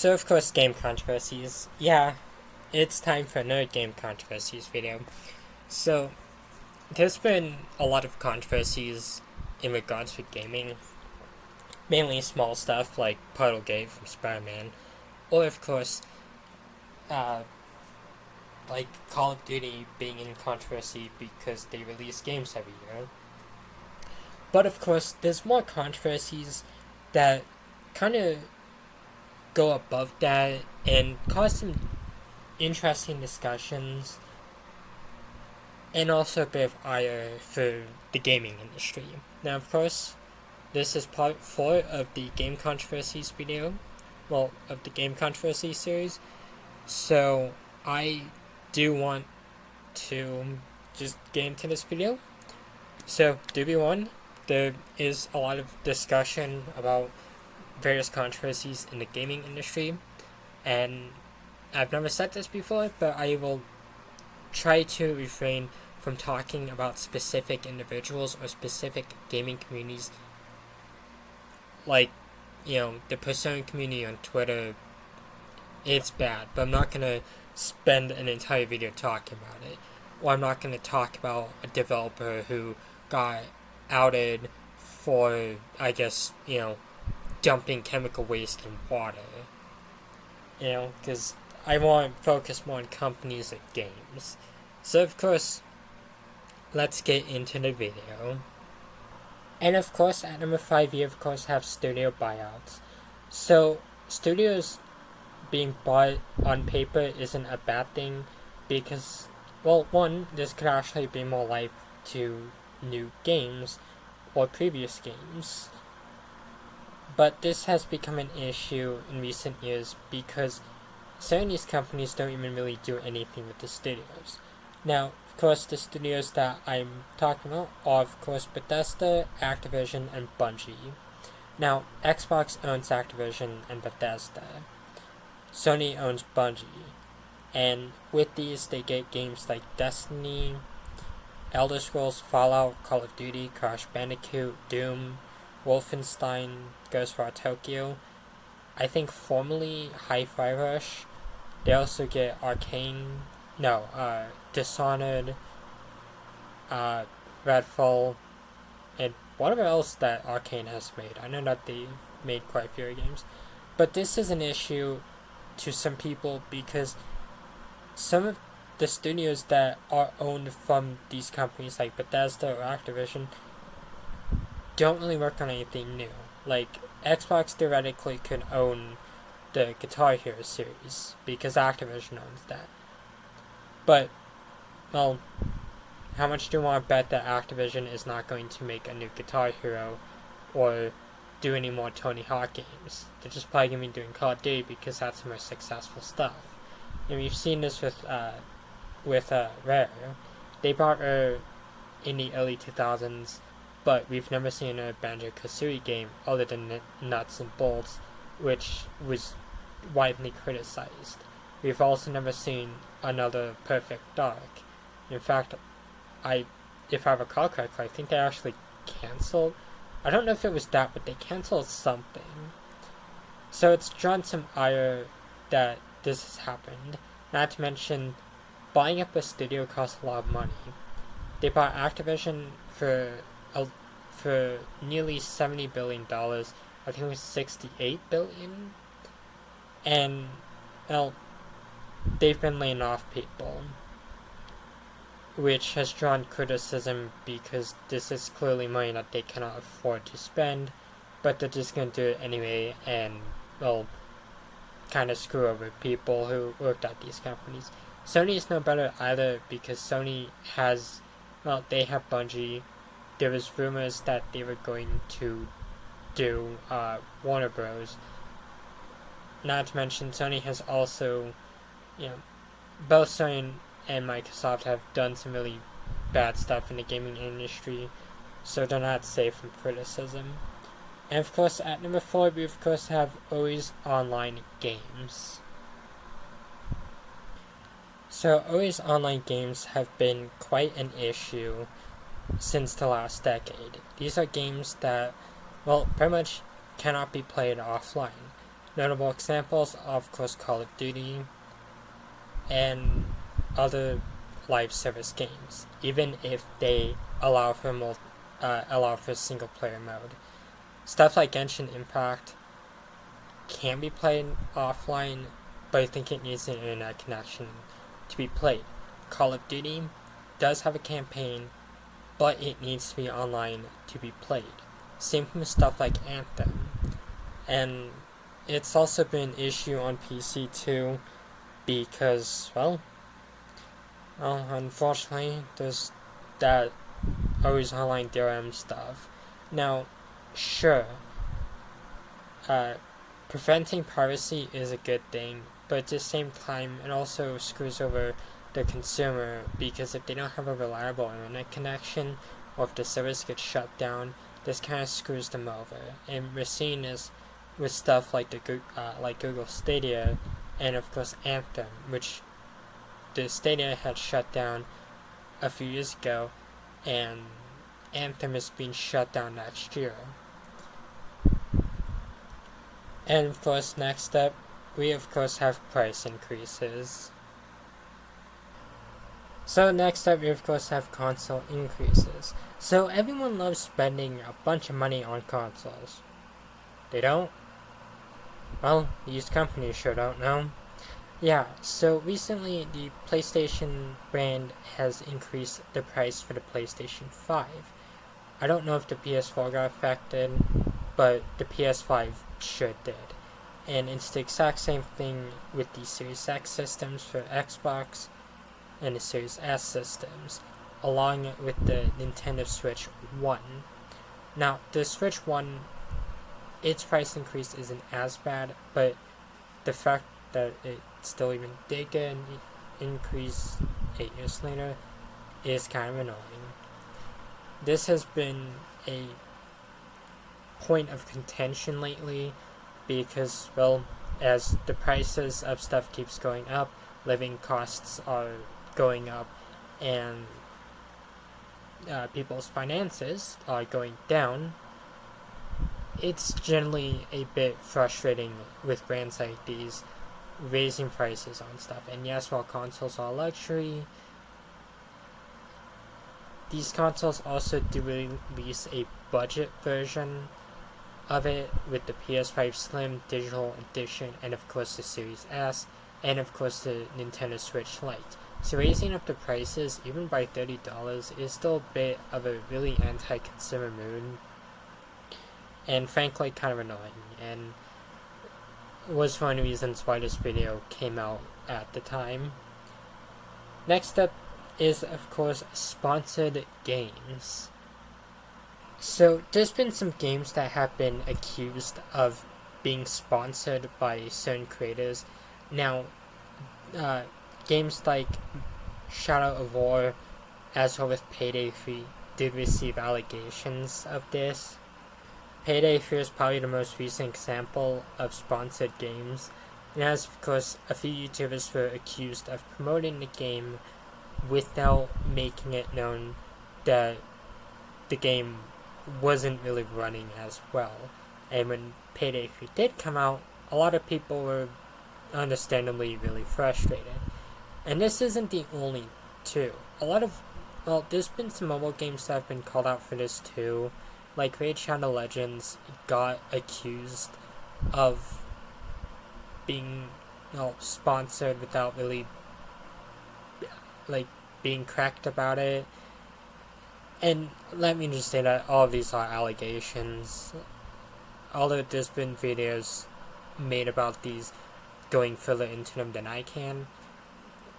So of course, game controversies. Yeah, it's time for another game controversies video. So there's been a lot of controversies in regards with gaming, mainly small stuff like Puddlegate from Spider-Man, or of course, uh, like Call of Duty being in controversy because they release games every year. But of course, there's more controversies that kind of go above that and cause some interesting discussions and also a bit of ire for the gaming industry. Now, of course, this is part 4 of the game controversies video, of the game controversy series. So, I do want to just get into this video. So, DB1, there is a lot of discussion about various controversies in the gaming industry, and I've never said this before, but I will try to refrain from talking about specific individuals or specific gaming communities, like, the Persona community on Twitter. It's bad, but I'm not gonna spend an entire video talking about it. Or I'm not gonna talk about a developer who got outed for, I guess, dumping chemical waste in water. Because I want to focus more on companies and games. So, of course, let's get into the video. And of course, at number 5, we of course have studio buyouts. So, studios being bought on paper isn't a bad thing because, well, one, this could actually bring more life to new games or previous games. But this has become an issue in recent years because certain of these companies don't even really do anything with the studios. Now, of course, the studios that I'm talking about are, of course, Bethesda, Activision, and Bungie. Now, Xbox owns Activision and Bethesda. Sony owns Bungie. And with these, they get games like Destiny, Elder Scrolls, Fallout, Call of Duty, Crash Bandicoot, Doom, Wolfenstein, Ghostwire Tokyo, I think formerly Hi-Fi Rush. They also get Dishonored, Redfall, and whatever else that Arcane has made. I know that they made quite a few games. But this is an issue to some people because some of the studios that are owned from these companies like Bethesda or Activision don't really work on anything new. Like, Xbox theoretically could own the Guitar Hero series because Activision owns that. But, well, how much do you want to bet that Activision is not going to make a new Guitar Hero or do any more Tony Hawk games? They're just probably going to be doing Call of Duty because that's the most successful stuff. And we've seen this with Rare. They bought Rare in the early 2000s, but we've never seen a Banjo-Kazooie game other than Nuts and Bolts, which was widely criticized. We've also never seen another Perfect Dark. In fact, if I recall correctly, I think they actually canceled. I don't know if it was that, but they canceled something. So it's drawn some ire that this has happened. Not to mention, buying up a studio costs a lot of money. They bought Activision for nearly $70 billion. I think it was $68 billion. And, well, they've been laying off people, which has drawn criticism because this is clearly money that they cannot afford to spend, but they're just going to do it anyway and, well, kind of screw over people who worked at these companies. Sony is no better either because Sony has, they have Bungie. There was rumors that they were going to do Warner Bros. Not to mention, Sony has also, both Sony and Microsoft have done some really bad stuff in the gaming industry, so they're not safe from criticism. And of course, at number 4, we of course have always online games. So always online games have been quite an issue since the last decade. These are games that, pretty much cannot be played offline. Notable examples are, of course, Call of Duty and other live service games, even if they allow for single player mode. Stuff like Genshin Impact can be played offline, but I think it needs an internet connection to be played. Call of Duty does have a campaign, but it needs to be online to be played. Same with stuff like Anthem. And it's also been an issue on PC too, because, unfortunately, there's that always online DRM stuff. Now, sure, preventing piracy is a good thing, but at the same time, it also screws over the consumer, because if they don't have a reliable internet connection, or if the service gets shut down, this kind of screws them over. And we're seeing this with stuff like Google Stadia, and of course Anthem, which the Stadia had shut down a few years ago, and Anthem is being shut down next year. And of course, next up, we of course have price increases. So next up, we of course have console increases. So everyone loves spending a bunch of money on consoles. They don't? Well, these companies sure don't know. Yeah, so recently the PlayStation brand has increased the price for the PlayStation 5. I don't know if the PS4 got affected, but the PS5 sure did. And it's the exact same thing with the Series X systems for Xbox and the Series S systems, along with the Nintendo Switch 1. Now, the Switch 1, its price increase isn't as bad, but the fact that it still even did get an increase 8 years later is kind of annoying. This has been a point of contention lately because, as the prices of stuff keeps going up, living costs are going up, and people's finances are going down, it's generally a bit frustrating with brands like these raising prices on stuff. And yes, while consoles are luxury, these consoles also do release a budget version of it with the PS5 Slim Digital Edition, and of course the Series S, and of course the Nintendo Switch Lite. So raising up the prices, even by $30, is still a bit of a really anti-consumer mood, and frankly kind of annoying, and was one of the reasons why this video came out at the time. Next up is, of course, sponsored games. So there's been some games that have been accused of being sponsored by certain creators. Now, games like Shadow of War, as well with Payday 3, did receive allegations of this. Payday 3 is probably the most recent example of sponsored games, and as of course a few YouTubers were accused of promoting the game without making it known that the game wasn't really running as well. And when Payday 3 did come out, a lot of people were understandably really frustrated. And this isn't the only two. There's been some mobile games that have been called out for this too. Like Raid Shadow Legends got accused of being sponsored without really being correct about it. And let me just say that all of these are allegations. Although there's been videos made about these going further into them than I can.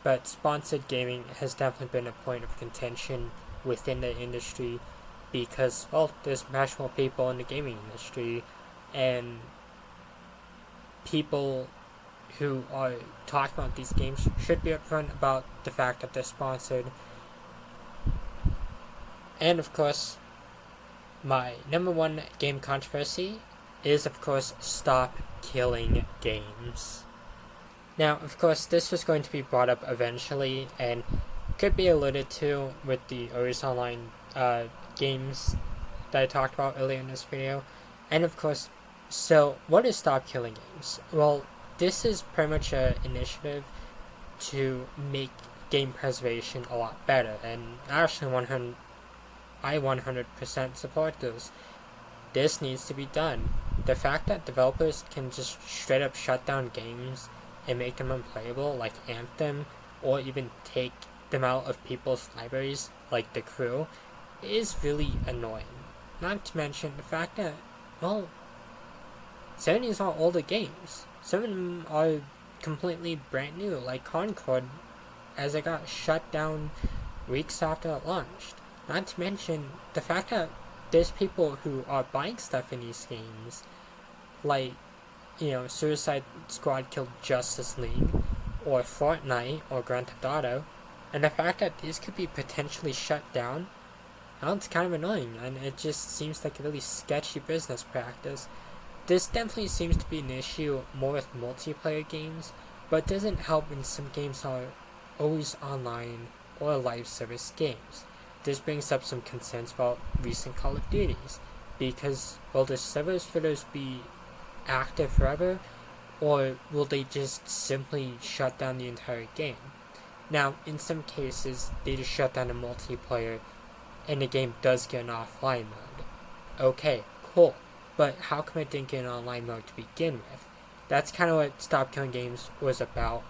But sponsored gaming has definitely been a point of contention within the industry, because, there's professional people in the gaming industry, and people who are talking about these games should be upfront about the fact that they're sponsored. And of course, my number one game controversy is, of course, stop killing games. Now, of course, this was going to be brought up eventually, and could be alluded to with the Always Online games that I talked about earlier in this video. And of course, So, what is Stop Killing Games? Well, this is pretty much an initiative to make game preservation a lot better, and actually, 100% support this. This needs to be done. The fact that developers can just straight up shut down games and make them unplayable, like Anthem, or even take them out of people's libraries, like The Crew, is really annoying. Not to mention the fact that, well, some of these are older games. Some of them are completely brand new, like Concord, as it got shut down weeks after it launched. Not to mention the fact that there's people who are buying stuff in these games, like, Suicide Squad killed Justice League, or Fortnite, or Grand Theft Auto, and the fact that these could be potentially shut down, it's kind of annoying, and it just seems like a really sketchy business practice. This definitely seems to be an issue more with multiplayer games, but doesn't help when some games are always online or live service games. This brings up some concerns about recent Call of Duties, because will the servers for those be active forever, or will they just simply shut down the entire game? Now, in some cases, they just shut down the multiplayer and the game does get an offline mode. Okay, cool. But how come it didn't get an online mode to begin with? That's kind of what Stop Killing Games was about,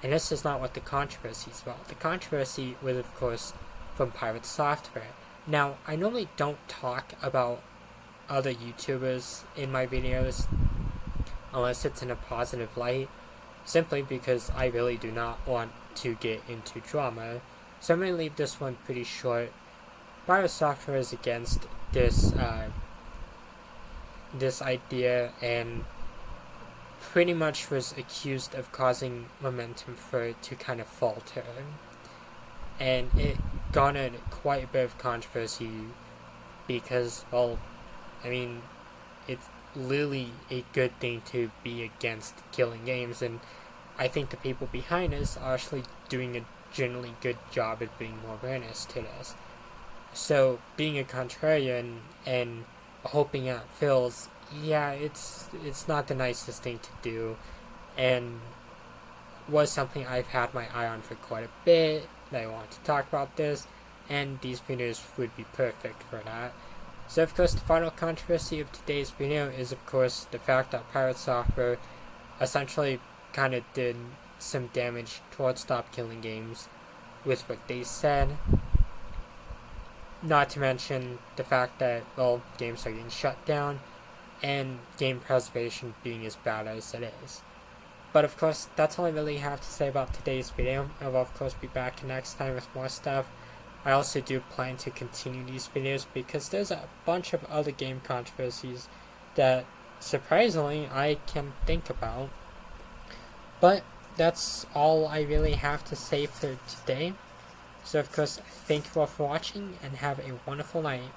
and this is not what the controversy is about. The controversy was, of course, from Pirate Software. Now, I normally don't talk about other YouTubers in my videos unless it's in a positive light, simply because I really do not want to get into drama. So I'm going to leave this one pretty short. Pirate Software is against this idea and pretty much was accused of causing momentum for it to kind of falter. And it garnered quite a bit of controversy because, well, I mean, it's literally a good thing to be against killing games, and I think the people behind this are actually doing a generally good job at bringing more awareness to this. So, being a contrarian and hoping it fails, yeah, it's not the nicest thing to do, and was something I've had my eye on for quite a bit, that I want to talk about this, and these videos would be perfect for that. So of course the final controversy of today's video is of course the fact that Pirate Software essentially kind of did some damage towards Stop Killing Games with what they said. Not to mention the fact that, well, games are getting shut down and game preservation being as bad as it is. But of course, that's all I really have to say about today's video. I will of course be back next time with more stuff. I also do plan to continue these videos because there's a bunch of other game controversies that surprisingly I can think about. But that's all I really have to say for today. So of course, thank you all for watching and have a wonderful night.